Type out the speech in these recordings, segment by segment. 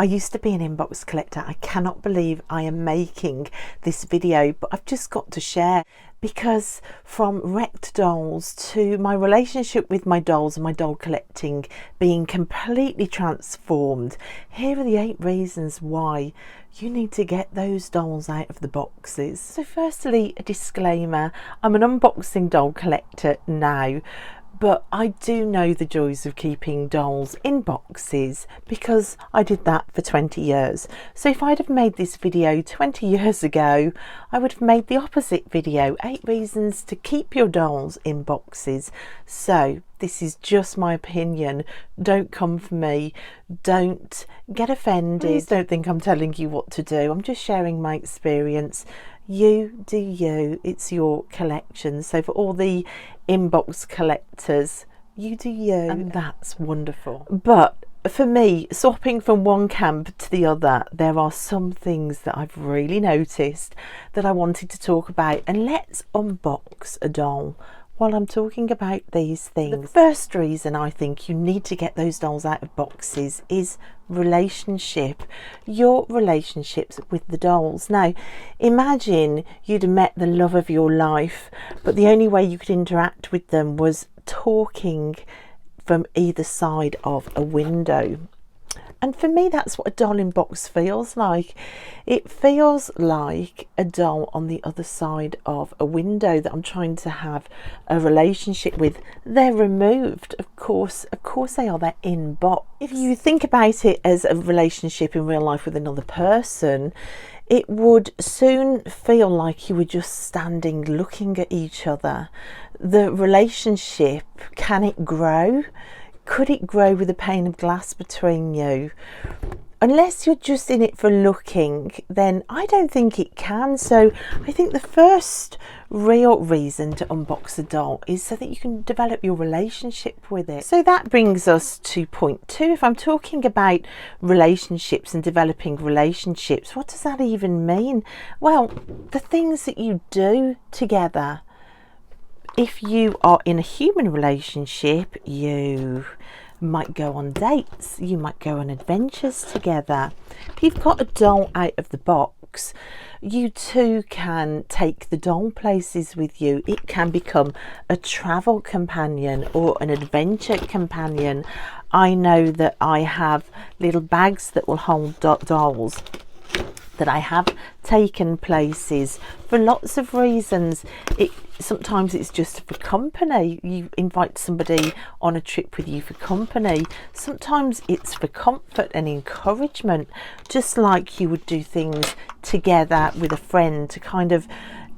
I used to be an inbox collector. I cannot believe I am making this video, but I've just got to share, because from wrecked dolls to my relationship with my dolls and my doll collecting being completely transformed, here are the 8 reasons why you need to get those dolls out of the boxes. So firstly, a disclaimer, I'm an unboxing doll collector now, but I do know the joys of keeping dolls in boxes because I did that for 20 years. So if I'd have made this video 20 years ago, I would have made the opposite video, 8 reasons to keep your dolls in boxes. So this is just my opinion. Don't come for me. Don't get offended. Please don't think I'm telling you what to do. I'm just sharing my experience. You do you. It's your collection. So for all the inbox collectors, you do you, and that's wonderful. But for me, swapping from one camp to the other, there are some things that I've really noticed that I wanted to talk about, and let's unbox a doll while I'm talking about these things. The first reason I think you need to get those dolls out of boxes is relationship. Your relationships with the dolls. Now imagine you'd met the love of your life, but the only way you could interact with them was talking from either side of a window. And for me, that's what a doll in box feels like. It feels like a doll on the other side of a window that I'm trying to have a relationship with. They're removed, of course they are, they're in box. If you think about it as a relationship in real life with another person, it would soon feel like you were just standing looking at each other. The relationship, can it grow? Could it grow with a pane of glass between you? Unless you're just in it for looking, then I don't think it can. So I think the first real reason to unbox a doll is so that you can develop your relationship with it. So that brings us to point 2. If I'm talking about relationships and developing relationships, what does that even mean? Well, the things that you do together. If you are in a human relationship, you might go on dates, you might go on adventures together. If you've got a doll out of the box, you too can take the doll places with you. It can become a travel companion or an adventure companion. I know that I have little bags that will hold dolls that I have taken places for lots of reasons. Sometimes it's just for company. You invite somebody on a trip with you for company. Sometimes it's for comfort and encouragement, just like you would do things together with a friend to kind of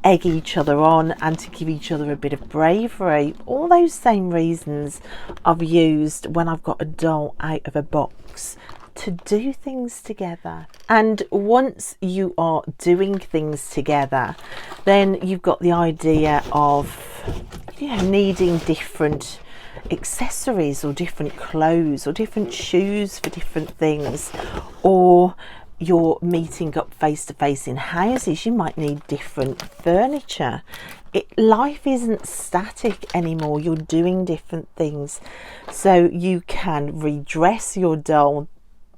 egg each other on and to give each other a bit of bravery. All those same reasons I've used when I've got a doll out of a box, to do things together. And once you are doing things together, then you've got the idea of needing different accessories or different clothes or different shoes for different things, or you're meeting up face to face in houses, you might need different furniture. Life isn't static anymore. You're doing different things, so you can redress your doll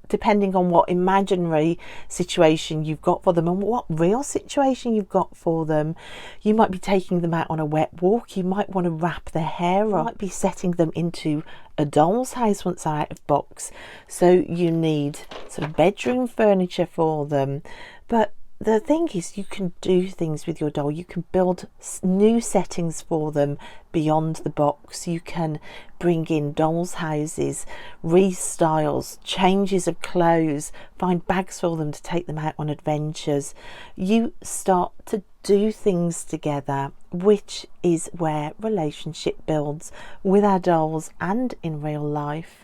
depending on what imaginary situation you've got for them and what real situation you've got for them. You might be taking them out on a wet walk. You might want to wrap their hair up. You might be setting them into a doll's house once they're out of box. So you need sort of bedroom furniture for them. But the thing is, you can do things with your doll. You can build new settings for them beyond the box. You can bring in dolls' houses, restyles, changes of clothes, find bags for them to take them out on adventures. You start to do things together, which is where relationship builds with our dolls and in real life.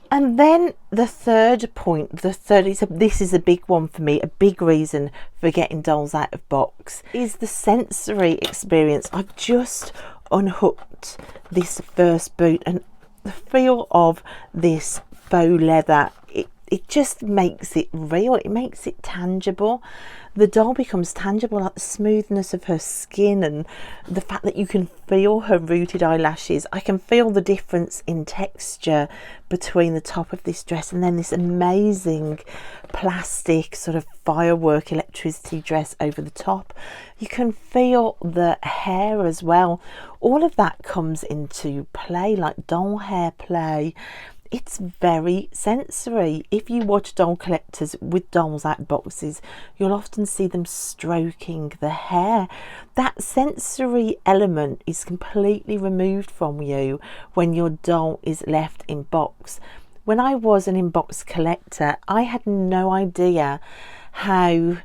And then the third point, this is a big one for me, a big reason for getting dolls out of box, is the sensory experience. I've just unhooked this first boot, and the feel of this faux leather, it just makes it real. It makes it tangible. The doll becomes tangible, like the smoothness of her skin and the fact that you can feel her rooted eyelashes. I can feel the difference in texture between the top of this dress and then this amazing plastic sort of firework electricity dress over the top. You can feel the hair as well. All of that comes into play, like doll hair play. It's very sensory. If you watch doll collectors with dolls out of boxes, you'll often see them stroking the hair. That sensory element is completely removed from you when your doll is left in box. When I was an in-box collector, I had no idea how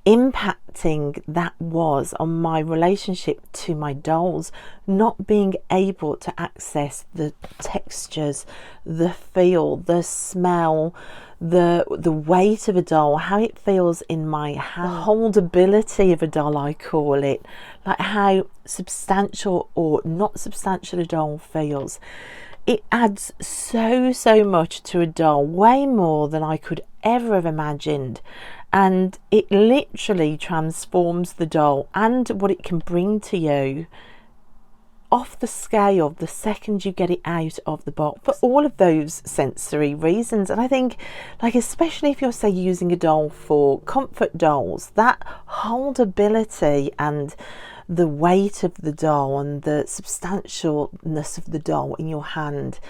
impacting that was on my relationship to my dolls, not being able to access the textures, the feel, the smell, the weight of a doll, how it feels in my hand, the holdability of a doll, I call it, like how substantial or not substantial a doll feels. It adds so much to a doll, way more than I could ever have imagined. And it literally transforms the doll and what it can bring to you off the scale the second you get it out of the box, for all of those sensory reasons. And I think, like, especially if you're, say, using a doll for comfort dolls, that holdability and the weight of the doll and the substantialness of the doll in your hand,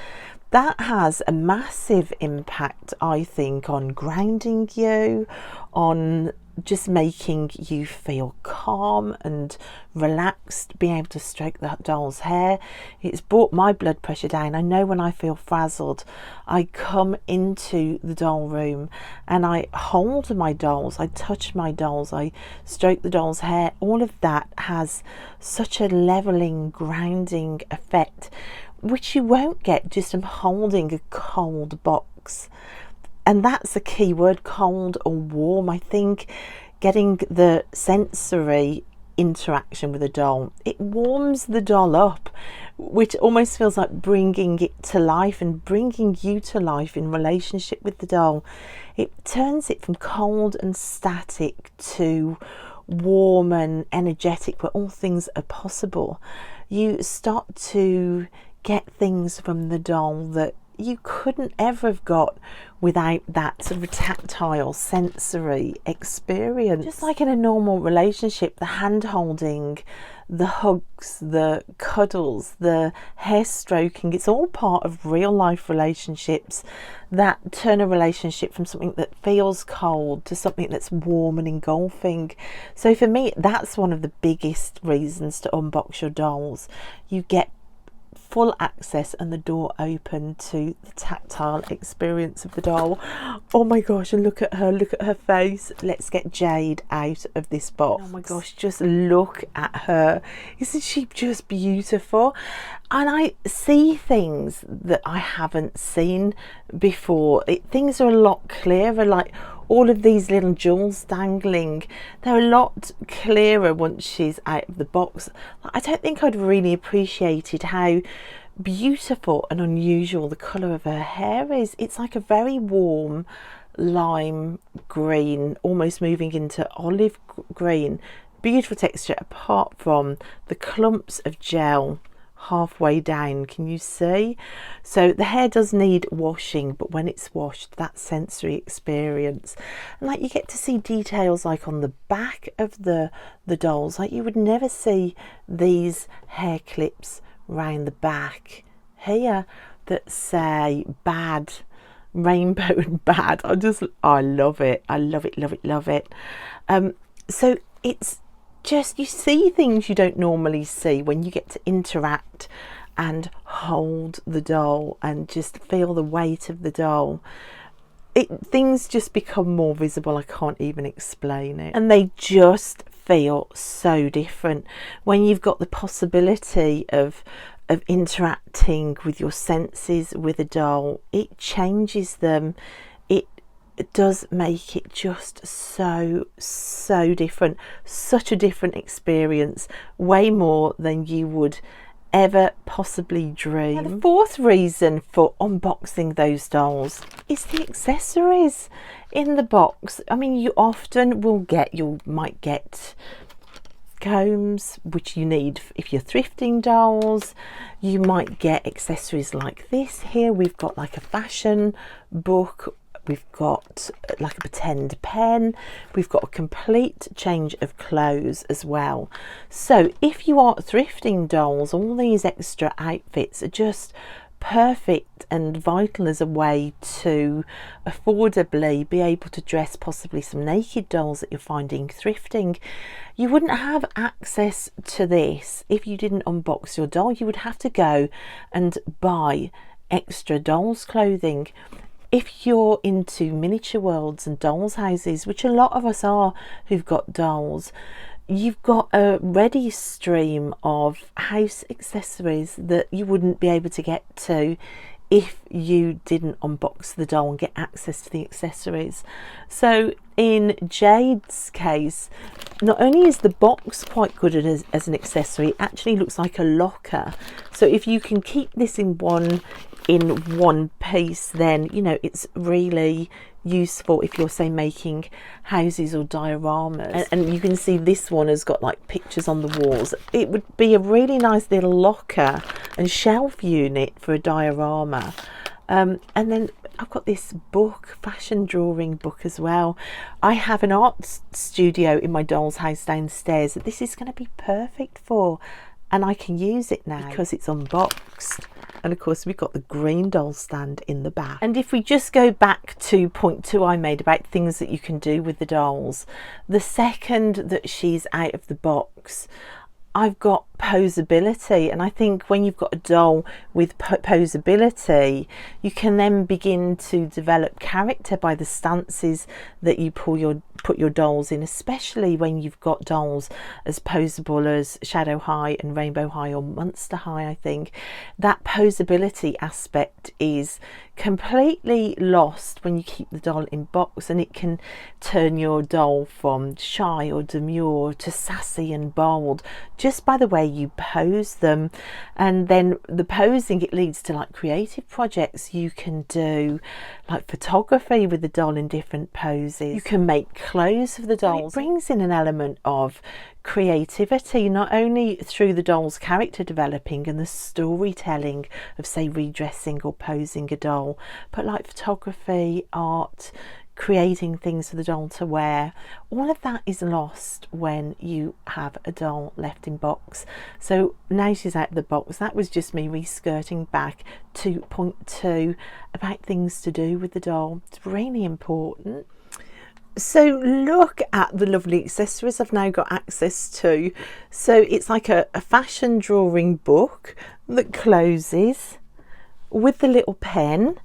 that has a massive impact, I think, on grounding you, on just making you feel calm and relaxed, being able to stroke that doll's hair. It's brought my blood pressure down. I know when I feel frazzled, I come into the doll room and I hold my dolls, I touch my dolls, I stroke the doll's hair. All of that has such a leveling, grounding effect, which you won't get just from holding a cold box. And that's the key word, cold or warm. I think getting the sensory interaction with a doll, it warms the doll up, which almost feels like bringing it to life and bringing you to life in relationship with the doll. It turns it from cold and static to warm and energetic, where all things are possible. You start to get things from the doll that you couldn't ever have got without that sort of tactile sensory experience. Just like in a normal relationship, the hand holding, the hugs, the cuddles, the hair stroking, it's all part of real life relationships that turn a relationship from something that feels cold to something that's warm and engulfing. So for me, that's one of the biggest reasons to unbox your dolls. You get full access and the door open to the tactile experience of the doll. Oh my gosh, and look at her face. Let's get Jade out of this box. Oh my gosh, just look at her. Isn't she just beautiful? And I see things that I haven't seen before. Things are a lot clearer, like all of these little jewels dangling. They're a lot clearer once she's out of the box. I don't think I'd really appreciated how beautiful and unusual the colour of her hair is. It's like a very warm lime green, almost moving into olive green. Beautiful texture, apart from the clumps of gel halfway down. Can you see? So the hair does need washing, but when it's washed, that sensory experience, and like you get to see details like on the back of the dolls, like you would never see these hair clips round the back here that say bad, rainbow and bad. I love it. I love it. So it's just, you see things you don't normally see when you get to interact and hold the doll and just feel the weight of the doll. Things just become more visible. I can't even explain it. And they just feel so different when you've got the possibility of interacting with your senses with a doll. It changes them. It does make it just so different, such a different experience, way more than you would ever possibly dream. And the fourth reason for unboxing those dolls is the accessories in the box. I mean, you often will get, you might get combs, which you need if you're thrifting dolls. You might get accessories like this. Here we've got like a fashion book we've got like a pretend pen, we've got a complete change of clothes as well. So if you are thrifting dolls, all these extra outfits are just perfect and vital as a way to affordably be able to dress possibly some naked dolls that you're finding thrifting. You wouldn't have access to this if you didn't unbox your doll. You would have to go and buy extra dolls clothing. If you're into miniature worlds and dolls houses, which a lot of us are who've got dolls, you've got a ready stream of house accessories that you wouldn't be able to get to if you didn't unbox the doll and get access to the accessories. So in Jade's case, not only is the box quite good as an accessory, it actually looks like a locker. So if you can keep this in one piece, then you know it's really useful if you're, say, making houses or dioramas. And you can see this one has got like pictures on the walls. It would be a really nice little locker and shelf unit for a diorama. And then I've got this book, fashion drawing book as well. I have an art studio in my doll's house downstairs that this is going to be perfect for, and I can use it now because it's unboxed. And of course we've got the green doll stand in the back. And if we just go back to point 2 I made about things that you can do with the dolls, the second that she's out of the box, I've got posability, and I think when you've got a doll with posability, you can then begin to develop character by the stances that you put your dolls in, especially when you've got dolls as posable as Shadow High and Rainbow High or Monster High. I think that posability aspect is completely lost when you keep the doll in box, and it can turn your doll from shy or demure to sassy and bold just by the way you pose them. And then the posing, it leads to like creative projects. You can do like photography with the doll in different poses. You can make clothes for the dolls. It brings in an element of creativity, not only through the doll's character developing and the storytelling of, say, redressing or posing a doll, but like photography, art, creating things for the doll to wear. All of that is lost when you have a doll left in box. So now she's out of the box. That was just me reskirting back to point 2 about things to do with the doll. It's really important. So look at the lovely accessories I've now got access to. So it's like a fashion drawing book that closes with the little pen,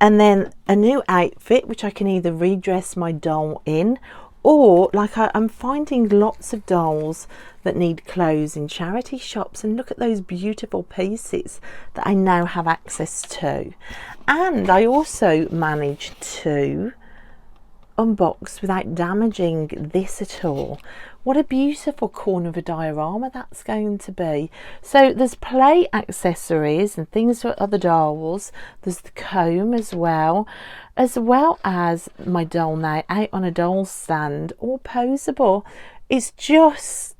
and then a new outfit which I can either redress my doll in, or like I'm finding lots of dolls that need clothes in charity shops, and look at those beautiful pieces that I now have access to. And I also managed to unbox without damaging this at all. What a beautiful corner of a diorama that's going to be. So there's play accessories and things for other dolls. There's the comb as well as my doll now out on a doll stand, all posable. It's just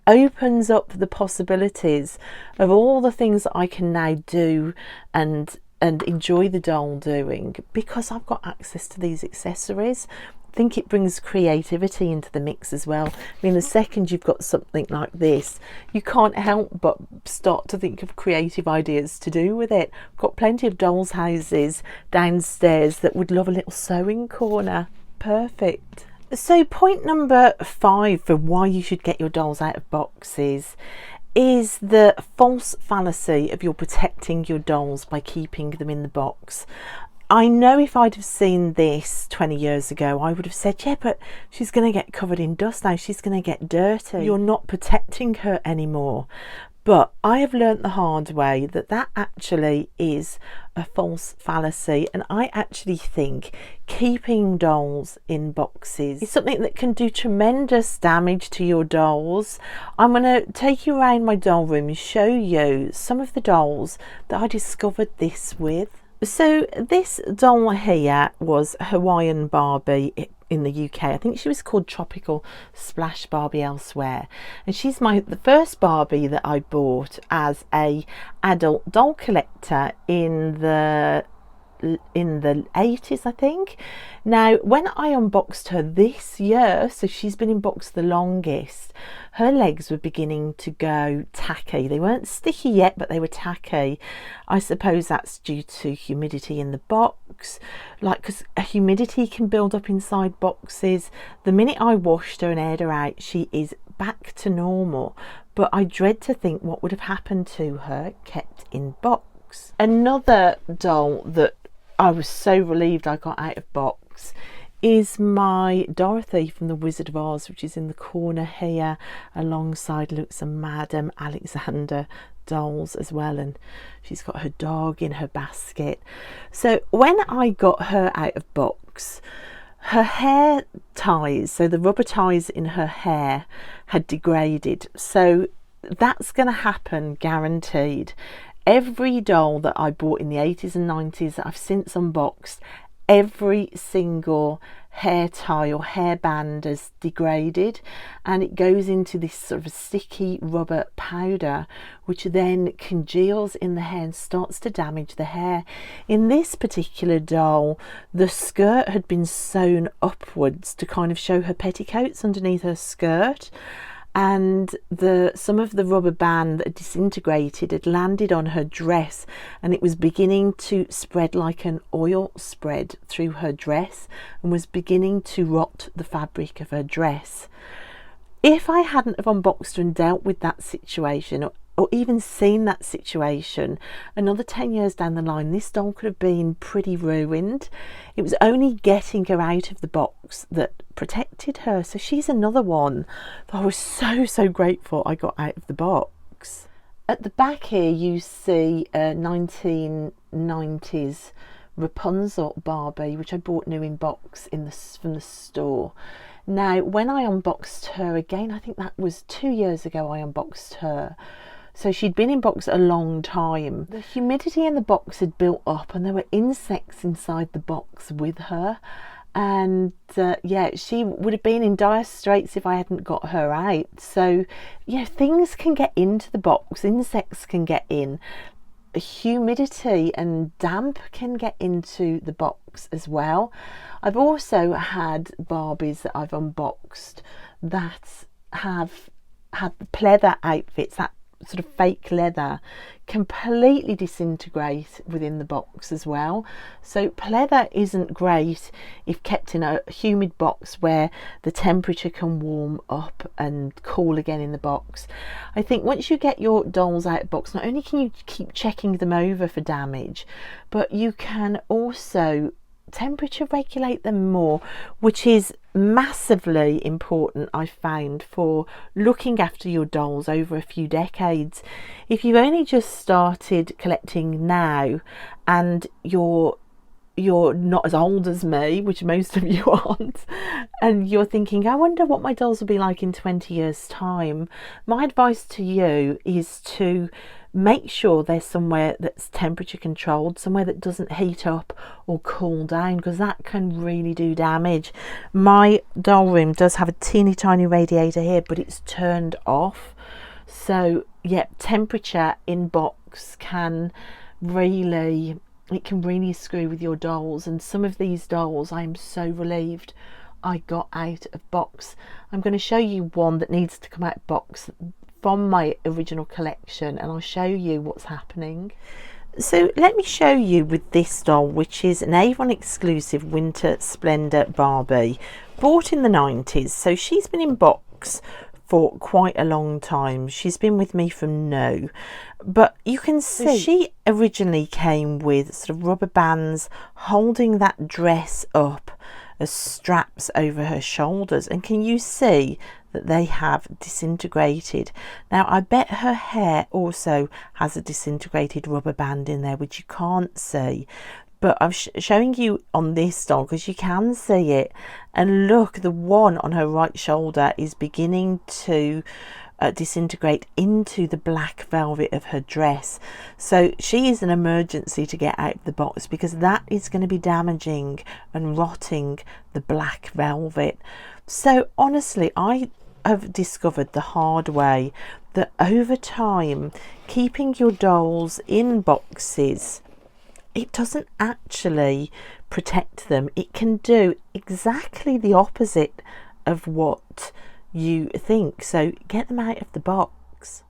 opens up the possibilities of all the things that I can now do and enjoy the doll doing because I've got access to these accessories. I think it brings creativity into the mix as well. I mean, the second you've got something like this, you can't help but start to think of creative ideas to do with it. I've got plenty of dolls houses downstairs that would love a little sewing corner. Perfect. So point number 5 for why you should get your dolls out of boxes is the false fallacy of you're protecting your dolls by keeping them in the box. I know if I'd have seen this 20 years ago, I would have said, yeah, but she's going to get covered in dust now. She's going to get dirty. You're not protecting her anymore. But I have learnt the hard way that that actually is a false fallacy. And I actually think keeping dolls in boxes is something that can do tremendous damage to your dolls. I'm going to take you around my doll room and show you some of the dolls that I discovered this with. So this doll here was Hawaiian Barbie in the UK. I think she was called Tropical Splash Barbie elsewhere, and she's the first Barbie that I bought as a adult doll collector in the in the 80s, I think. Now, when I unboxed her this year, so she's been in box the longest, her legs were beginning to go tacky. They weren't sticky yet, but they were tacky. I suppose that's due to humidity in the box, like, because humidity can build up inside boxes. The minute I washed her and aired her out, she is back to normal, but I dread to think what would have happened to her kept in box. Another doll that I was so relieved I got out of box is my Dorothy from the Wizard of Oz, which is in the corner here alongside Lux and Madame Alexander dolls as well, and she's got her dog in her basket. So when I got her out of box, her hair ties, so the rubber ties in her hair had degraded, so that's going to happen guaranteed. Every doll that I bought in the 80s and 90s that I've since unboxed, every single hair tie or hairband has degraded, and it goes into this sort of sticky rubber powder which then congeals in the hair and starts to damage the hair. In this particular doll, the skirt had been sewn upwards to kind of show her petticoats underneath her skirt, and some of the rubber band that had disintegrated had landed on her dress, and it was beginning to spread like an oil spread through her dress and was beginning to rot the fabric of her dress. If I hadn't have unboxed her and dealt with that situation, or even seen that situation, another 10 years down the line, this doll could have been pretty ruined. It was only getting her out of the box that protected her. So she's another one that I was so grateful I got out of the box. At the back here you see a 1990s Rapunzel Barbie, which I bought new in box from the store. Now, when I unboxed her again, I think that was 2 years ago I unboxed her, so she'd been in box a long time. The humidity in the box had built up and there were insects inside the box with her, and yeah, she would have been in dire straits if I hadn't got her out. So yeah, things can get into the box, insects can get in, humidity and damp can get into the box as well. I've also had Barbies that I've unboxed that have had the pleather outfits, that sort of fake leather, completely disintegrate within the box as well. So pleather isn't great if kept in a humid box where the temperature can warm up and cool again in the box. I think once you get your dolls out of box, not only can you keep checking them over for damage, but you can also temperature regulate them more, which is massively important, I found, for looking after your dolls over a few decades. If you've only just started collecting now and you're not as old as me, which most of you aren't, and you're thinking, I wonder what my dolls will be like in 20 years time, my advice to you is to make sure they're somewhere that's temperature controlled, somewhere that doesn't heat up or cool down, because that can really do damage. My doll room does have a teeny tiny radiator here, but it's turned off. So yeah, temperature in box can really screw with your dolls, and some of these dolls I am so relieved I got out of box. I'm going to show you one that needs to come out of box from my original collection, and I'll show you what's happening. So let me show you with this doll, which is an Avon exclusive Winter Splendor Barbie, bought in the 90s. So she's been in box for quite a long time. She's been with me from new, but you can see she originally came with sort of rubber bands holding that dress up as straps over her shoulders, and can you see that they have disintegrated? Now I bet her hair also has a disintegrated rubber band in there, which you can't see, but I'm showing you on this doll because you can see it. And look, the one on her right shoulder is beginning to disintegrate into the black velvet of her dress. So she is an emergency to get out of the box, because that is going to be damaging and rotting the black velvet. So honestly, I have discovered the hard way that over time, keeping your dolls in boxes it doesn't actually protect them. It can do exactly the opposite of what you think. So get them out of the box.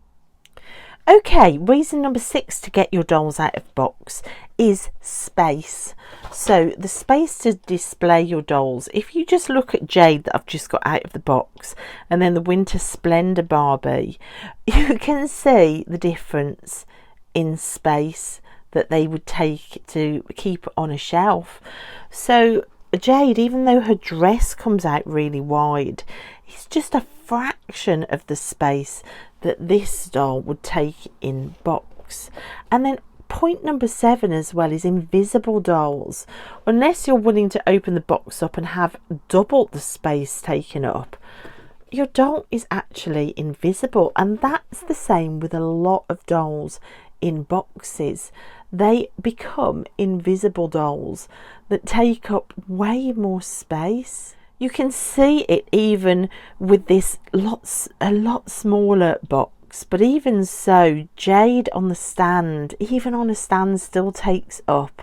Okay, reason number 6 to get your dolls out of the box is space. So the space to display your dolls. If you just look at Jade that I've just got out of the box, and then the Winter Splendor Barbie, you can see the difference in space that they would take to keep on a shelf. So Jade, even though her dress comes out really wide, it's just a fraction of the space that this doll would take in box. And then point number 7 as well is invisible dolls. Unless you're willing to open the box up and have double the space taken up, your doll is actually invisible. And that's the same with a lot of dolls in boxes. They become invisible dolls that take up way more space. You can see it even with this a lot smaller box, but even so, Jade on the stand, even on a stand, still takes up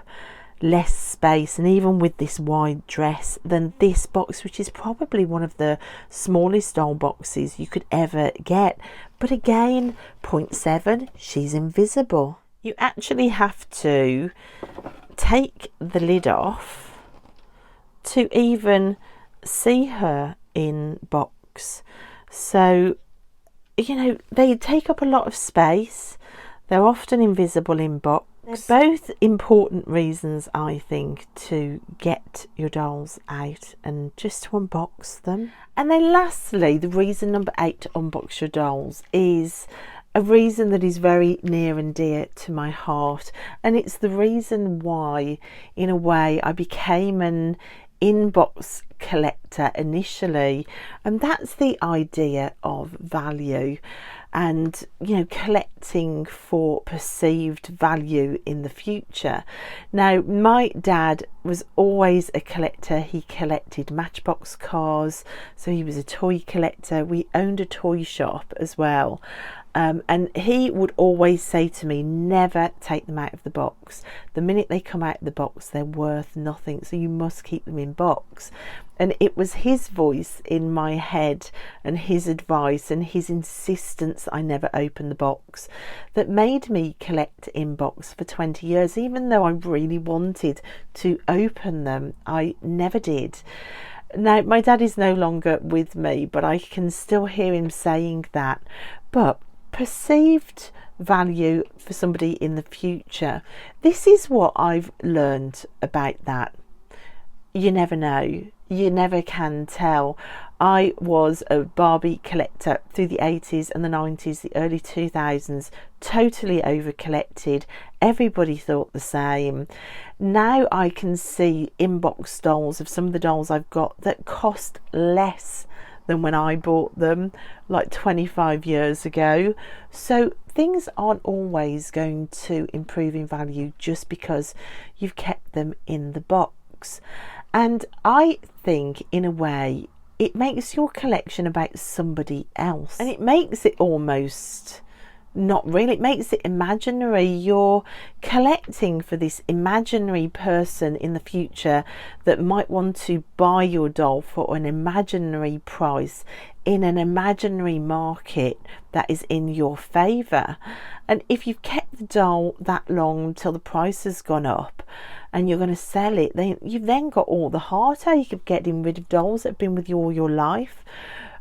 less space, and even with this wide dress, than this box, which is probably one of the smallest doll boxes you could ever get. But again, point 7, she's invisible. You actually have to take the lid off to even see her in box. So, you know, they take up a lot of space. They're often invisible in box. They're both important reasons, I think, to get your dolls out and just to unbox them. And then lastly, the reason number 8 to unbox your dolls is a reason that is very near and dear to my heart, and it's the reason why, in a way, I became an inbox collector initially, and that's the idea of value and, you know, collecting for perceived value in the future. Now, my dad was always a collector. He collected Matchbox cars, so he was a toy collector. We owned a toy shop as well. And he would always say to me, never take them out of the box. The minute they come out of the box, they're worth nothing, so you must keep them in box. And it was his voice in my head and his advice and his insistence I never open the box that made me collect in box for 20 years. Even though I really wanted to open them, I never did. Now, my dad is no longer with me, but I can still hear him saying that. But perceived value for somebody in the future, this is what I've learned about that. You never know. You never can tell. I was a Barbie collector through the 80s and the 90s, the early 2000s, totally over collected. Everybody thought the same. Now I can see inbox dolls of some of the dolls I've got that cost less than when I bought them like 25 years ago. So things aren't always going to improve in value just because you've kept them in the box. And I think, in a way, it makes your collection about somebody else, and it makes it almost not real. It makes it imaginary. You're collecting for this imaginary person in the future that might want to buy your doll for an imaginary price in an imaginary market that is in your favour. And if you've kept the doll that long until the price has gone up and you're going to sell it, then you've then got all the heartache of getting rid of dolls that have been with you all your life.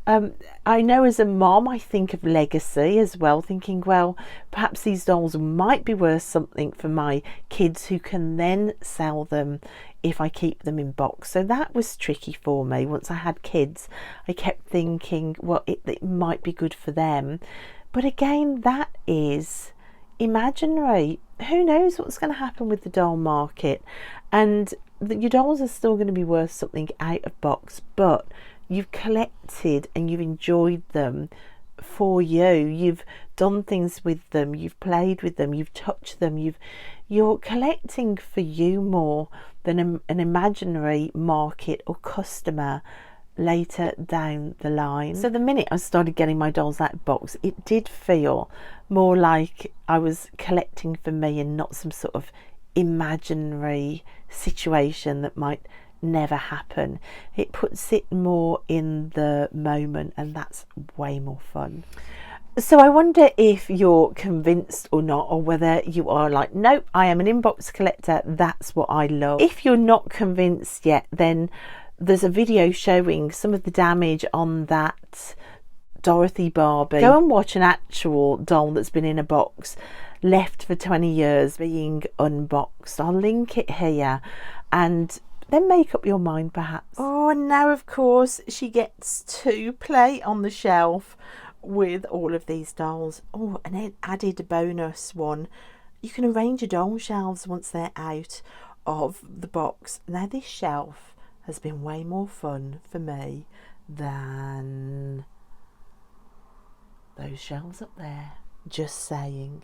I know as a mom, I think of legacy as well, thinking, well, perhaps these dolls might be worth something for my kids who can then sell them if I keep them in box. So that was tricky for me. Once I had kids, I kept thinking, well, it might be good for them. But again, that is imaginary. Who knows what's going to happen with the doll market? And your dolls are still going to be worth something out of box, but you've collected and you've enjoyed them for you. You've done things with them, you've played with them, you've touched them, you're collecting for you more than an imaginary market or customer later down the line. So the minute I started getting my dolls out of box, it did feel more like I was collecting for me and not some sort of imaginary situation that might never happen. It puts it more in the moment, and that's way more fun. So I wonder if you're convinced or not, or whether you are like, nope, I am an inbox collector, that's what I love. If you're not convinced yet, then there's a video showing some of the damage on that Dorothy Barbie. Go and watch an actual doll that's been in a box, left for 20 years being unboxed. I'll link it here, and then make up your mind perhaps. Oh, and now of course she gets to play on the shelf with all of these dolls. Oh, an added bonus one, you can arrange your doll shelves once they're out of the box. Now this shelf has been way more fun for me than those shelves up there, just saying.